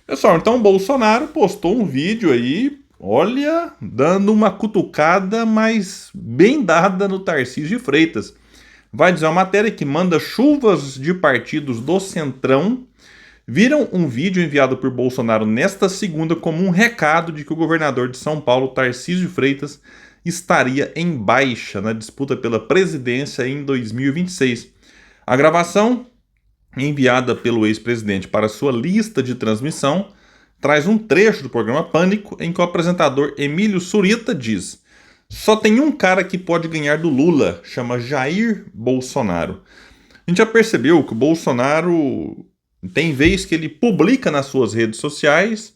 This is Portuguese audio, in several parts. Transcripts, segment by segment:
Pessoal, então o Bolsonaro postou um vídeo aí, olha, dando uma cutucada, mas bem dada no Tarcísio de Freitas. Vai dizer uma matéria que manda chuvas de partidos do Centrão viram um vídeo enviado por Bolsonaro nesta segunda como um recado de que o governador de São Paulo, Tarcísio de Freitas, estaria em baixa na disputa pela presidência em 2026. A gravação, enviada pelo ex-presidente para sua lista de transmissão, traz um trecho do programa Pânico em que o apresentador Emílio Surita diz: "Só tem um cara que pode ganhar do Lula, chama Jair Bolsonaro." A gente já percebeu que o Bolsonaro tem vez que ele publica nas suas redes sociais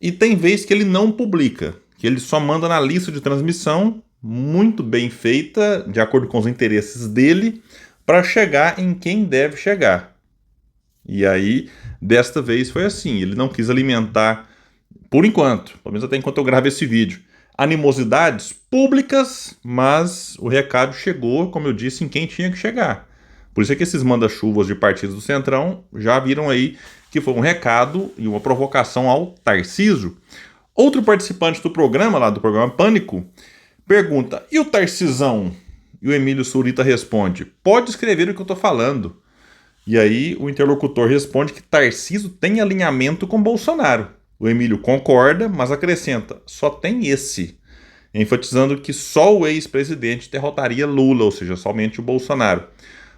e tem vez que ele não publica, que ele só manda na lista de transmissão, muito bem feita, de acordo com os interesses dele, para chegar em quem deve chegar. E aí, desta vez foi assim, ele não quis alimentar, por enquanto, pelo menos até enquanto eu gravo esse vídeo, animosidades públicas, mas o recado chegou, como eu disse, em quem tinha que chegar. Por isso é que esses manda-chuvas de partidos do Centrão já viram aí que foi um recado e uma provocação ao Tarcísio. Outro participante do programa, lá do programa Pânico, pergunta: "E o Tarcisão?" E o Emílio Surita responde: "Pode escrever o que eu tô falando." E aí o interlocutor responde que Tarcísio tem alinhamento com Bolsonaro. O Emílio concorda, mas acrescenta: "Só tem esse." Enfatizando que só o ex-presidente derrotaria Lula, ou seja, somente o Bolsonaro.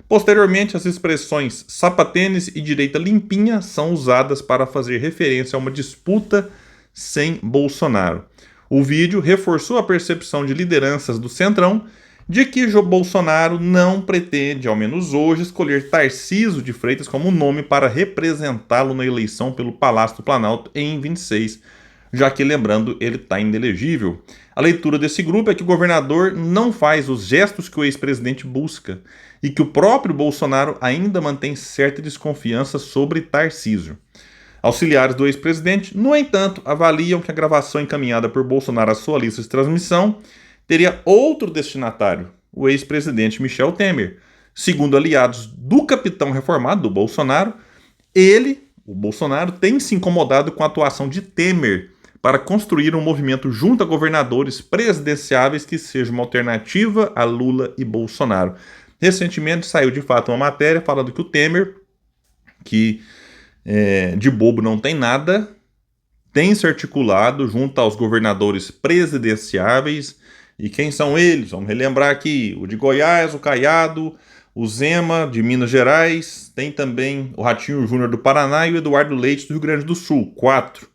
Posteriormente, as expressões sapatênis e direita limpinha são usadas para fazer referência a uma disputa sem Bolsonaro. O vídeo reforçou a percepção de lideranças do Centrão de que Bolsonaro não pretende, ao menos hoje, escolher Tarcísio de Freitas como nome para representá-lo na eleição pelo Palácio do Planalto em 26, já que, lembrando, ele está inelegível. A leitura desse grupo é que o governador não faz os gestos que o ex-presidente busca e que o próprio Bolsonaro ainda mantém certa desconfiança sobre Tarcísio. Auxiliares do ex-presidente, no entanto, avaliam que a gravação encaminhada por Bolsonaro à sua lista de transmissão teria outro destinatário, o ex-presidente Michel Temer. Segundo aliados do capitão reformado do Bolsonaro, o Bolsonaro, tem se incomodado com a atuação de Temer para construir um movimento junto a governadores presidenciáveis que seja uma alternativa a Lula e Bolsonaro. Recentemente saiu de fato uma matéria falando que o Temer, que de bobo não tem nada, tem se articulado junto aos governadores presidenciáveis. E quem são eles? Vamos relembrar aqui: o de Goiás, o Caiado, o Zema, de Minas Gerais, tem também o Ratinho Júnior do Paraná e o Eduardo Leite do Rio Grande do Sul, 4.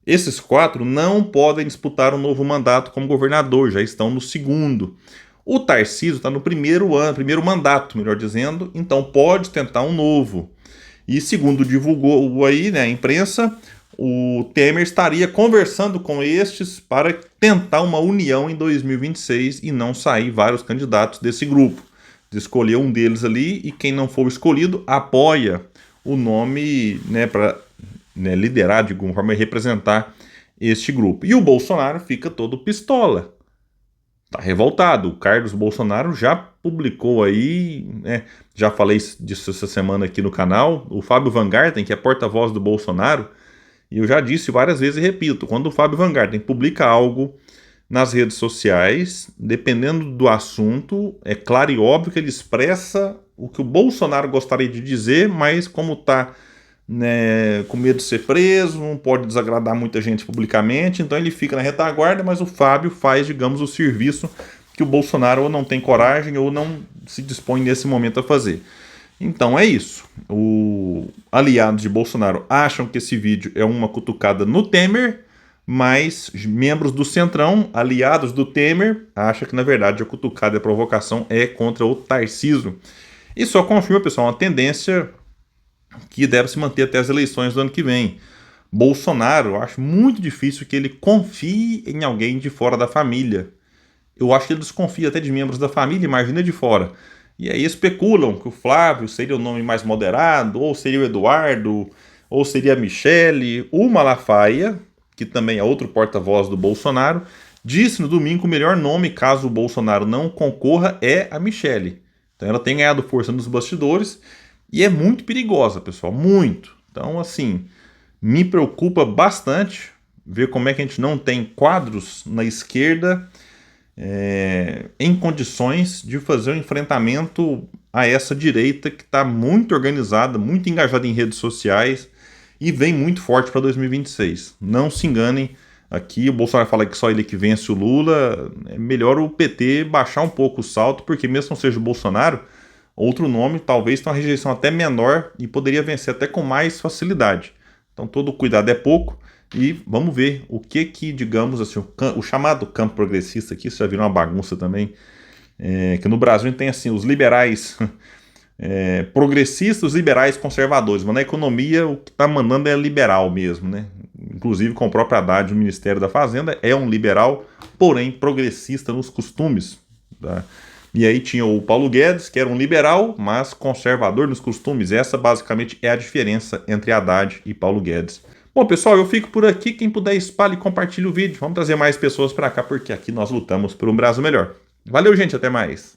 Esses 4 não podem disputar um novo mandato como governador, já estão no segundo. O Tarcísio está no primeiro mandato, melhor dizendo, então pode tentar um novo. E segundo divulgou aí, né, a imprensa, o Temer estaria conversando com estes para tentar uma união em 2026 e não sair vários candidatos desse grupo. Escolher um deles ali e quem não for escolhido apoia o nome, né, para liderar de alguma forma e representar este grupo. E o Bolsonaro fica todo pistola. Tá revoltado. O Carlos Bolsonaro já publicou aí, né, já falei disso essa semana aqui no canal, o Fábio Van Garten, que é porta-voz do Bolsonaro, e eu já disse várias vezes e repito, quando o Fábio Van Garten publica algo nas redes sociais, dependendo do assunto, é claro e óbvio que ele expressa o que o Bolsonaro gostaria de dizer, mas como está, né, com medo de ser preso, não pode desagradar muita gente publicamente, então ele fica na retaguarda, mas o Fábio faz, digamos, o serviço que o Bolsonaro ou não tem coragem ou não se dispõe nesse momento a fazer. Então é isso. Os aliados de Bolsonaro acham que esse vídeo é uma cutucada no Temer, mas membros do Centrão, aliados do Temer, acham que na verdade a cutucada e a provocação é contra o Tarcísio. E só confirma, pessoal, uma tendência que deve se manter até as eleições do ano que vem. Bolsonaro, eu acho muito difícil que ele confie em alguém de fora da família. Eu acho que ele desconfia até de membros da família, imagina de fora. E aí especulam que o Flávio seria o nome mais moderado, ou seria o Eduardo, ou seria a Michele. O Malafaia, que também é outro porta-voz do Bolsonaro, disse no domingo que o melhor nome, caso o Bolsonaro não concorra, é a Michele. Então ela tem ganhado força nos bastidores e é muito perigosa, pessoal, muito. Então, assim, Me preocupa bastante ver como é que a gente não tem quadros na esquerda em condições de fazer um enfrentamento a essa direita que está muito organizada, muito engajada em redes sociais e vem muito forte para 2026. Não se enganem, aqui o Bolsonaro fala que só ele que vence o Lula, é melhor o PT baixar um pouco o salto, porque mesmo não seja o Bolsonaro, outro nome talvez tenha uma rejeição até menor e poderia vencer até com mais facilidade. Então todo cuidado é pouco. E vamos ver o que digamos assim, o chamado campo progressista aqui, isso já virou uma bagunça também, que no Brasil a gente tem assim, os liberais progressistas, os liberais conservadores, mas na economia o que está mandando é liberal mesmo, né? Inclusive com o próprio Haddad, o Ministério da Fazenda é um liberal, porém progressista nos costumes, tá? E aí tinha o Paulo Guedes, que era um liberal, mas conservador nos costumes. Essa basicamente é a diferença entre Haddad e Paulo Guedes. Bom, pessoal, eu fico por aqui. Quem puder, espalhe e compartilhe o vídeo. Vamos trazer mais pessoas para cá, porque aqui nós lutamos por um Brasil melhor. Valeu, gente. Até mais.